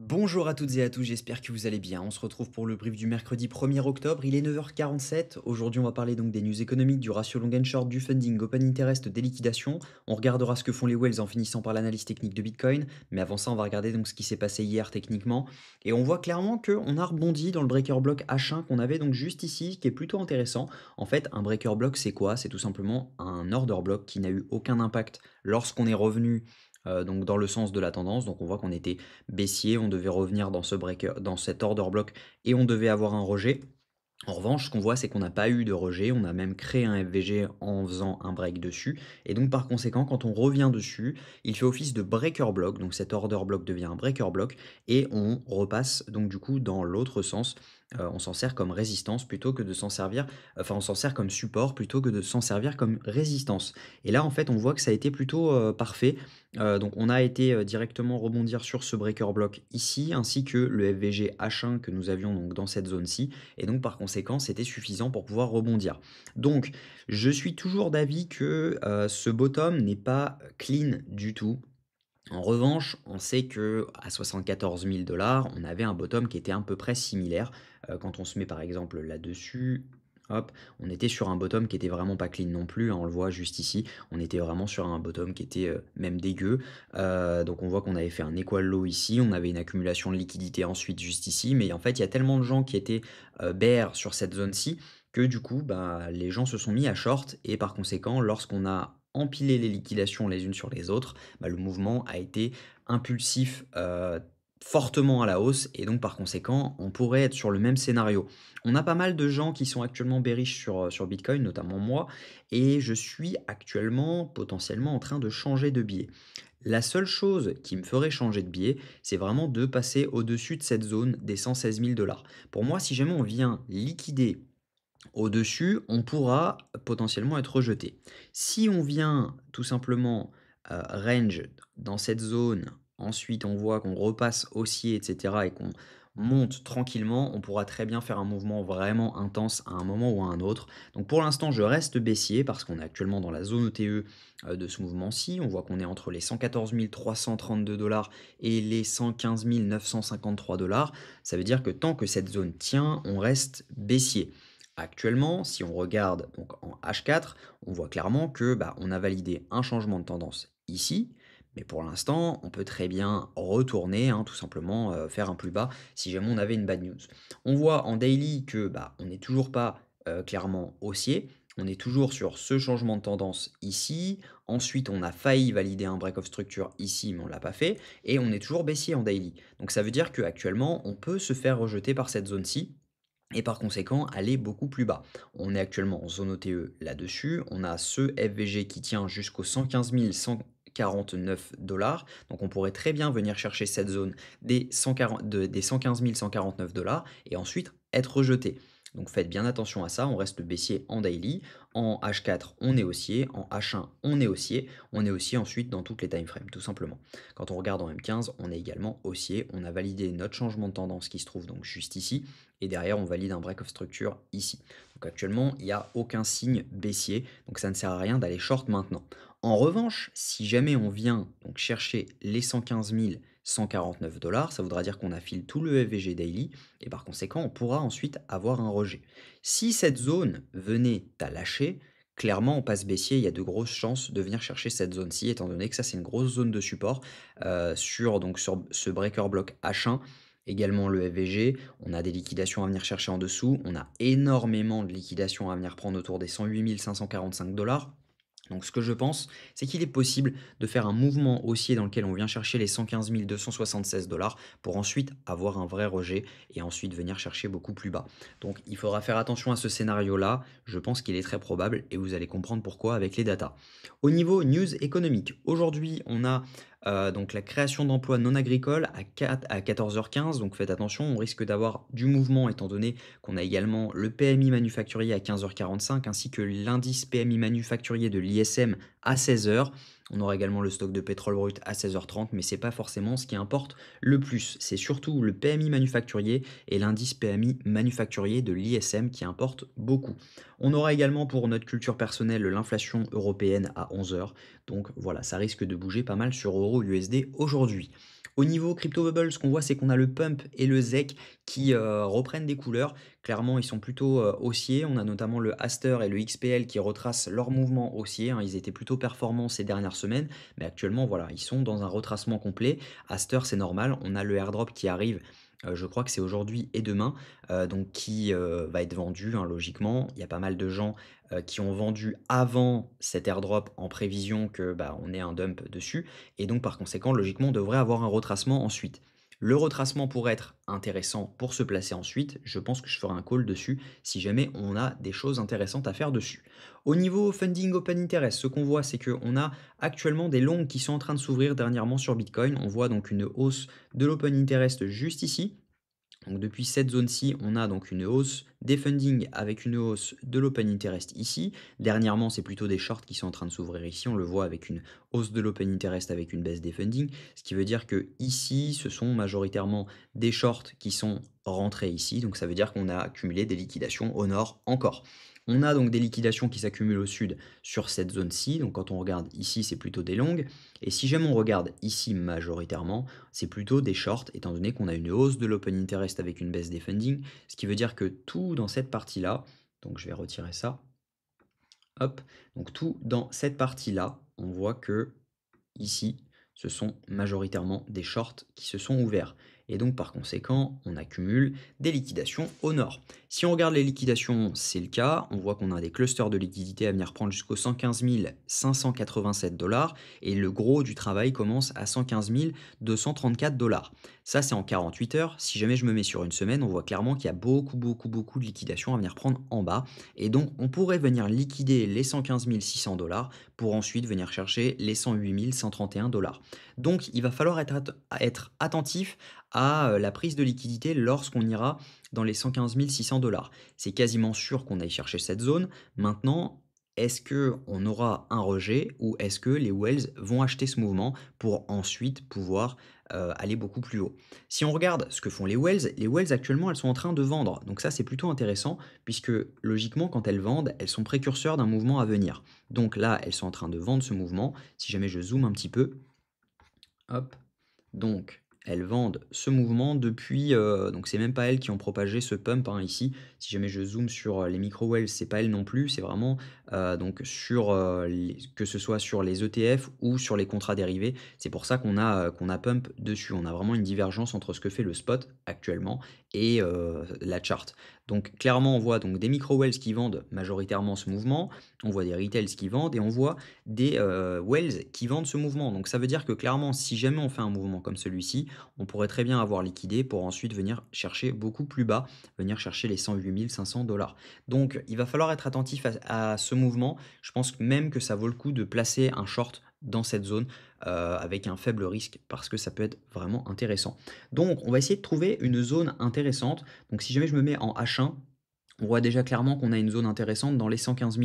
Bonjour à toutes et à tous, j'espère que vous allez bien. On se retrouve pour le brief du mercredi 1er octobre, il est 9h47. Aujourd'hui, on va parler donc des news économiques, du ratio long and short, du funding, open interest, des liquidations. On regardera ce que font les whales en finissant par l'analyse technique de Bitcoin. Mais avant ça, on va regarder donc ce qui s'est passé hier techniquement. Et on voit clairement qu'on a rebondi dans le breaker block H1 qu'on avait donc juste ici, qui est plutôt intéressant. En fait, un breaker block, c'est quoi? C'est tout simplement un order block qui n'a eu aucun impact lorsqu'on est revenu donc dans le sens de la tendance. Donc on voit qu'on était baissier, on devait revenir dans ce breaker, dans cet order block et on devait avoir un rejet. En revanche, ce qu'on voit, c'est qu'on n'a pas eu de rejet, on a même créé un FVG en faisant un break dessus. Et donc par conséquent, quand on revient dessus, il fait office de breaker block, donc cet order block devient un breaker block, et on repasse donc du coup dans l'autre sens. On s'en sert comme résistance plutôt que de s'en servir, enfin on s'en sert comme support plutôt que de s'en servir comme résistance. Et là en fait on voit que ça a été plutôt parfait. Donc on a été directement rebondir sur ce breaker block ici, ainsi que le FVG H1 que nous avions donc dans cette zone-ci. Et donc par conséquent, c'était suffisant pour pouvoir rebondir. Donc je suis toujours d'avis que ce bottom n'est pas clean du tout. En revanche, on sait que à 74 000 on avait un bottom qui était à peu près similaire. Quand on se met par exemple là-dessus, hop, on était sur un bottom qui était vraiment pas clean non plus, hein, on le voit juste ici. On était vraiment sur un bottom qui était même dégueu. Donc on voit qu'on avait fait un equal low ici, on avait une accumulation de liquidité ensuite juste ici. Mais en fait, il y a tellement de gens qui étaient bear sur cette zone-ci que du coup, bah, les gens se sont mis à short et par conséquent, lorsqu'on a empilé les liquidations les unes sur les autres, bah, le mouvement a été impulsif, fortement à la hausse et donc par conséquent, on pourrait être sur le même scénario. On a pas mal de gens qui sont actuellement bearish sur Bitcoin, notamment moi, et je suis actuellement potentiellement en train de changer de biais. La seule chose qui me ferait changer de biais, c'est vraiment de passer au-dessus de cette zone des 116 000 $. Pour moi, si jamais on vient liquider au-dessus, on pourra potentiellement être rejeté. Si on vient tout simplement range dans cette zone, ensuite on voit qu'on repasse haussier, etc. et qu'on monte tranquillement, on pourra très bien faire un mouvement vraiment intense à un moment ou à un autre. Donc pour l'instant, je reste baissier parce qu'on est actuellement dans la zone ETE de ce mouvement-ci. On voit qu'on est entre les 114 332 $ et les 115 953 $. Ça veut dire que tant que cette zone tient, on reste baissier. Actuellement, si on regarde donc en H4, on voit clairement que bah, on a validé un changement de tendance ici, mais pour l'instant, on peut très bien retourner, hein, tout simplement faire un plus bas si jamais on avait une bad news. On voit en daily que bah, on n'est toujours pas clairement haussier, on est toujours sur ce changement de tendance ici. Ensuite, on a failli valider un break of structure ici, mais on l'a pas fait, et on est toujours baissier en daily. Donc ça veut dire qu'actuellement, on peut se faire rejeter par cette zone-ci et par conséquent aller beaucoup plus bas. On est actuellement en zone OTE là-dessus, on a ce FVG qui tient jusqu'aux 115 149 $, donc on pourrait très bien venir chercher cette zone des 140 des 115 149 $ et ensuite être rejeté. Donc faites bien attention à ça, on reste baissier en daily, en H4 on est haussier, en H1 on est haussier ensuite dans toutes les time frames tout simplement. Quand on regarde en M15, on est également haussier, on a validé notre changement de tendance qui se trouve donc juste ici, et derrière on valide un break of structure ici. Donc actuellement, il n'y a aucun signe baissier, donc ça ne sert à rien d'aller short maintenant. En revanche, si jamais on vient donc chercher les 115 149 $, ça voudra dire qu'on affile tout le FVG daily, et par conséquent, on pourra ensuite avoir un rejet. Si cette zone venait à lâcher, clairement, on passe baissier, il y a de grosses chances de venir chercher cette zone-ci, étant donné que ça, c'est une grosse zone de support sur ce breaker block H1. Également le FVG, on a des liquidations à venir chercher en dessous, on a énormément de liquidations à venir prendre autour des 108 545 $. Donc ce que je pense, c'est qu'il est possible de faire un mouvement haussier dans lequel on vient chercher les 115 276 $ pour ensuite avoir un vrai rejet et ensuite venir chercher beaucoup plus bas. Donc il faudra faire attention à ce scénario-là, je pense qu'il est très probable et vous allez comprendre pourquoi avec les datas. Au niveau news économique, aujourd'hui on a donc la création d'emplois non agricoles à 14h15, donc faites attention, on risque d'avoir du mouvement étant donné qu'on a également le PMI manufacturier à 15h45 ainsi que l'indice PMI manufacturier de l'ISM à 16h. On aura également le stock de pétrole brut à 16h30, mais c'est pas forcément ce qui importe le plus. C'est surtout le PMI manufacturier et l'indice PMI manufacturier de l'ISM qui importent beaucoup. On aura également pour notre culture personnelle l'inflation européenne à 11h. Donc voilà, ça risque de bouger pas mal sur Euro USD aujourd'hui. Au niveau crypto bubble, ce qu'on voit, c'est qu'on a le pump et le ZEC qui reprennent des couleurs. Clairement, ils sont plutôt haussiers. On a notamment le Aster et le XPL qui retracent leur mouvement haussier, hein. Ils étaient plutôt performants ces dernières semaines, mais actuellement, voilà, ils sont dans un retracement complet. Aster, c'est normal. On a le airdrop qui arrive. Je crois que c'est aujourd'hui et demain, donc qui va être vendu, hein, logiquement. Il y a pas mal de gens qui ont vendu avant cet airdrop en prévision que bah, on ait un dump dessus. Et donc par conséquent, logiquement, on devrait avoir un retracement ensuite. Le retracement pourrait être intéressant pour se placer ensuite. Je pense que je ferai un call dessus si jamais on a des choses intéressantes à faire dessus. Au niveau funding open interest, ce qu'on voit, c'est qu'on a actuellement des longues qui sont en train de s'ouvrir dernièrement sur Bitcoin. On voit donc une hausse de l'open interest juste ici. Donc depuis cette zone-ci, on a donc une hausse des fundings avec une hausse de l'open interest ici. Dernièrement, c'est plutôt des shorts qui sont en train de s'ouvrir ici. On le voit avec une hausse de l'open interest avec une baisse des fundings. Ce qui veut dire que ici, ce sont majoritairement des shorts qui sont rentrés ici. Donc ça veut dire qu'on a accumulé des liquidations au nord encore. On a donc des liquidations qui s'accumulent au sud sur cette zone-ci. Donc quand on regarde ici, c'est plutôt des longues. Et si jamais on regarde ici majoritairement, c'est plutôt des shorts, étant donné qu'on a une hausse de l'open interest avec une baisse des funding, ce qui veut dire que tout dans cette partie-là, donc je vais retirer ça, hop, donc tout dans cette partie-là, on voit que ici, ce sont majoritairement des shorts qui se sont ouverts. Et donc par conséquent, on accumule des liquidations au nord. Si on regarde les liquidations, c'est le cas. On voit qu'on a des clusters de liquidités à venir prendre jusqu'aux 115 587 dollars. Et le gros du travail commence à 115 234 dollars. Ça, c'est en 48 heures. Si jamais je me mets sur une semaine, on voit clairement qu'il y a beaucoup de liquidations à venir prendre en bas. Et donc, on pourrait venir liquider les 115 600 dollars pour ensuite venir chercher les 108 131 dollars. Donc, il va falloir être attentif à la prise de liquidité lorsqu'on ira dans les 115 600 dollars. C'est quasiment sûr qu'on aille chercher cette zone. Maintenant, est-ce qu'on aura un rejet ou est-ce que les Wells vont acheter ce mouvement pour ensuite pouvoir aller beaucoup plus haut? Si on regarde ce que font les Wells actuellement, elles sont en train de vendre. Donc ça, c'est plutôt intéressant puisque logiquement, quand elles vendent, elles sont précurseurs d'un mouvement à venir. Donc là, elles sont en train de vendre ce mouvement. Si jamais je zoome un petit peu, hop, donc elles vendent ce mouvement depuis, donc c'est même pas elles qui ont propagé ce pump, hein, ici. Si jamais je zoome sur, les micro wells, c'est pas elles non plus, c'est vraiment, donc sur, les que ce soit sur les ETF ou sur les contrats dérivés. C'est pour ça qu'on a pump dessus. On a vraiment une divergence entre ce que fait le spot actuellement et la chart. Donc clairement, on voit donc des micro wells qui vendent majoritairement ce mouvement, on voit des retails qui vendent et on voit des wells qui vendent ce mouvement. Donc ça veut dire que clairement, si jamais on fait un mouvement comme celui-ci, on pourrait très bien avoir liquidé pour ensuite venir chercher beaucoup plus bas, venir chercher les 108 500 dollars. Donc il va falloir être attentif à ce mouvement. Je pense même que ça vaut le coup de placer un short dans cette zone avec un faible risque parce que ça peut être vraiment intéressant. Donc on va essayer de trouver une zone intéressante. Donc si jamais je me mets en H1, on voit déjà clairement qu'on a une zone intéressante dans les 115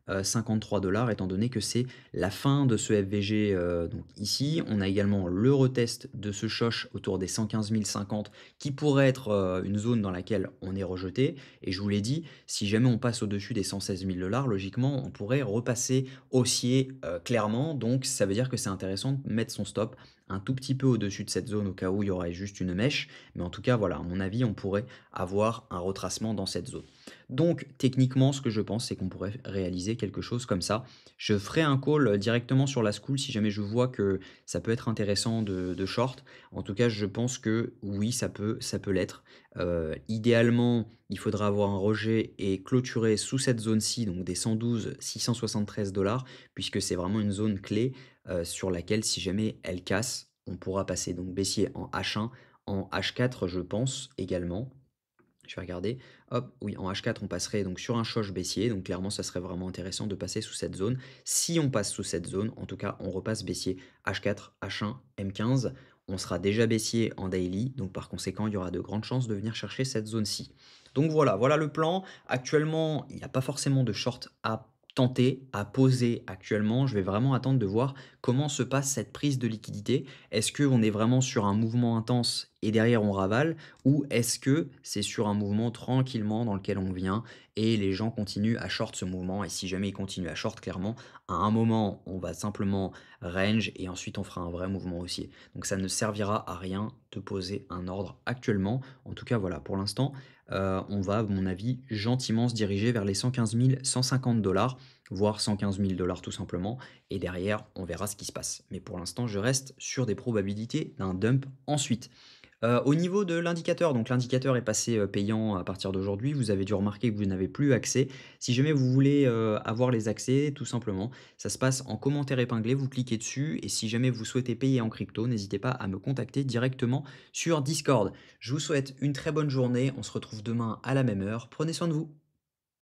153 dollars, étant donné que c'est la fin de ce FVG. Donc ici, on a également le retest de ce choche autour des 115 050 qui pourrait être une zone dans laquelle on est rejeté. Et je vous l'ai dit, si jamais on passe au-dessus des 116 000 dollars, logiquement, on pourrait repasser haussier clairement. Donc ça veut dire que c'est intéressant de mettre son stop un tout petit peu au-dessus de cette zone au cas où il y aurait juste une mèche. Mais en tout cas, voilà, à mon avis, on pourrait avoir un retracement dans cette zone. Donc techniquement, ce que je pense, c'est qu'on pourrait réaliser quelque chose comme ça. Je ferai un call directement sur la school si jamais je vois que ça peut être intéressant de short. En tout cas, je pense que oui, ça peut l'être. Idéalement, il faudra avoir un rejet et clôturer sous cette zone-ci, donc des 112 673 dollars, puisque c'est vraiment une zone clé sur laquelle, si jamais elle casse, on pourra passer donc baissier en H1, en H4, je pense également. Je vais regarder. Hop, oui, en H4, on passerait donc sur un choche baissier. Donc clairement, ça serait vraiment intéressant de passer sous cette zone. Si on passe sous cette zone, en tout cas, on repasse baissier H4, H1, M15. On sera déjà baissier en daily. Donc par conséquent, il y aura de grandes chances de venir chercher cette zone-ci. Donc voilà, voilà le plan. Actuellement, il n'y a pas forcément de short à tenter à poser actuellement. Je vais vraiment attendre de voir comment se passe cette prise de liquidité. Est-ce qu'on est vraiment sur un mouvement intense et derrière on ravale ou est-ce que c'est sur un mouvement tranquillement dans lequel on vient et les gens continuent à short ce mouvement et si jamais ils continuent à short clairement, à un moment, on va simplement range et ensuite on fera un vrai mouvement haussier. Donc ça ne servira à rien de poser un ordre actuellement. En tout cas, voilà, pour l'instant, on va, à mon avis, gentiment se diriger vers les 115 150 $, voire 115 000 $ tout simplement. Et derrière, on verra ce qui se passe. Mais pour l'instant, je reste sur des probabilités d'un dump ensuite. Au niveau de l'indicateur, donc l'indicateur est passé, payant à partir d'aujourd'hui. Vous avez dû remarquer que vous n'avez plus accès. Si jamais vous voulez, avoir les accès, tout simplement, ça se passe en commentaire épinglé, vous cliquez dessus et si jamais vous souhaitez payer en crypto, n'hésitez pas à me contacter directement sur Discord. Je vous souhaite une très bonne journée, on se retrouve demain à la même heure. Prenez soin de vous.